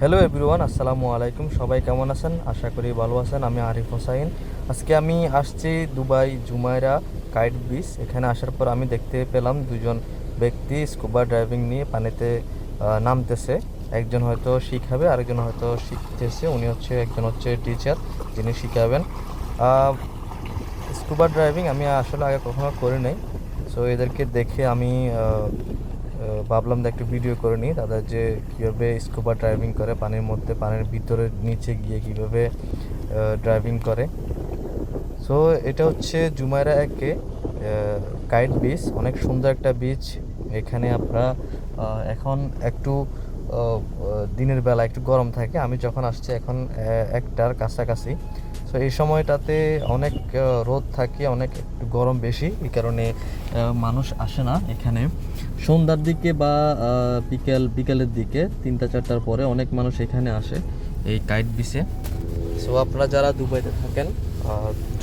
Hello everyone, আসসালামু আলাইকুম। সবাই কেমন আছেন? আশা করি ভালো আছেন। আমি আরিফ হোসাইন। আজকে আমি আসছি দুবাই জুমাইরা কাইট বিচ। এখানে আসার পর আমি দেখতে পেলাম দুজন ব্যক্তি স্কুবা ড্রাইভিং নিয়ে পানিতে নামতেছে। একজন হয়তো শিখাবে, আরেকজন হয়তো শিখতেছে। উনি একজন হচ্ছে টিচার, যিনি শিখাবেন। স্কুবা ড্রাইভিং আমি আসলে আগে কখনো করি নাই। সো এদেরকে দেখে আমি ভাবলাম যে একটু ভিডিও করে নিই তাদের, যে কীভাবে স্কুবা ড্রাইভিং করে পানির মধ্যে, পানির ভিতরে নিচে গিয়ে কীভাবে ড্রাইভিং করে। সো এটা হচ্ছে জুমাইরা একে কাইট বিচ, অনেক সুন্দর একটা বিচ। এখানে আপনারা এখন একটু দিনের বেলা একটু গরম থাকে। আমি যখন আসছি এখন একটার কাছাকাছি। সো এই সময়টাতে অনেক রোদ থাকে, অনেক একটু গরম বেশি, এই কারণে মানুষ আসে না এখানে। সন্ধ্যার দিকে বা বিকেলের দিকে 3টা-4টার পরে অনেক মানুষ এখানে আসে এই কাইট বিচে। সো আপনারা যারা দুবাইতে থাকেন,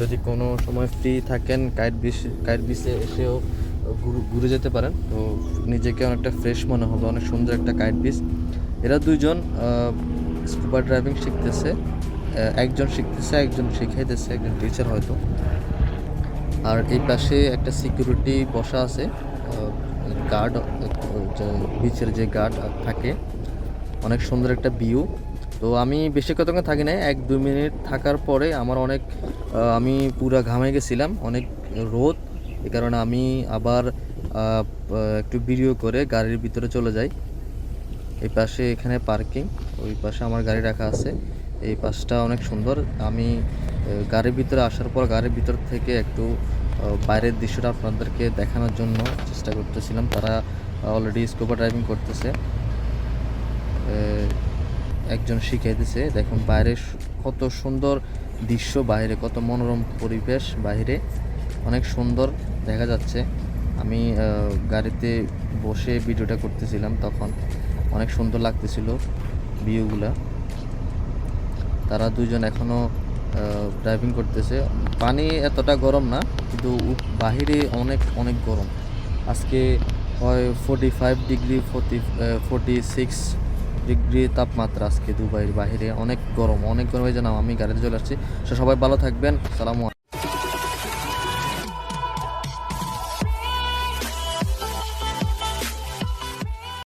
যদি কোনো সময় ফ্রি থাকেন, কাইট বিচে এসেও ঘুরে যেতে পারেন। তো নিজেকে অনেকটা ফ্রেশ মনে হবে। অনেক সুন্দর একটা কাইট বিচ। এরা দুইজন স্কুবা ড্রাইভিং শিখতেছে। একজন শিখতেছে, একজন শিখাইতেছে, একজন টিচার হয়তো। আর এই পাশে একটা সিকিউরিটি বসা আছে, গার্ড, বিচের যে গার্ড থাকে। অনেক সুন্দর একটা ভিউ। তো আমি বেশি কতক্ষণ থাকি নাই, 1-2 মিনিট থাকার পরে আমার অনেক আমি পুরা ঘামে গেছিলাম, অনেক রোদ। এই কারণে আমি আবার একটু ভিডিও করে গাড়ির ভিতরে চলে যাই। এই পাশে এখানে পার্কিং, ওই পাশে আমার গাড়ি রাখা আছে। এই পাশটা অনেক সুন্দর। আমি গাড়ির ভিতরে আসার পর গাড়ির ভিতর থেকে একটু বাইরের দৃশ্যটা আপনাদেরকে দেখানোর জন্য চেষ্টা করতেছিলাম। তারা অলরেডি স্কুবা ড্রাইভিং করতেছে, একজন শিখাইতেছে। দেখুন বাইরে কত সুন্দর দৃশ্য, বাইরে কত মনোরম পরিবেশ, বাইরে অনেক সুন্দর দেখা যাচ্ছে। আমি গাড়িতে বসে ভিডিওটা করতেছিলাম, তখন অনেক সুন্দর লাগতেছিল ভিউগুলা। তারা দুজন এখনও ড্রাইভিং করতেছে। পানি এতটা গরম না, কিন্তু বাহিরে অনেক অনেক গরম। আজকে হয় 45 ডিগ্রি, 46 ডিগ্রি তাপমাত্রা আজকে দুবাইয়ের বাহিরে। অনেক গরম, অনেক গরম। এই জন্য আমি গাড়িতে চলে আসছি। সবাই ভালো থাকবেন। সালামু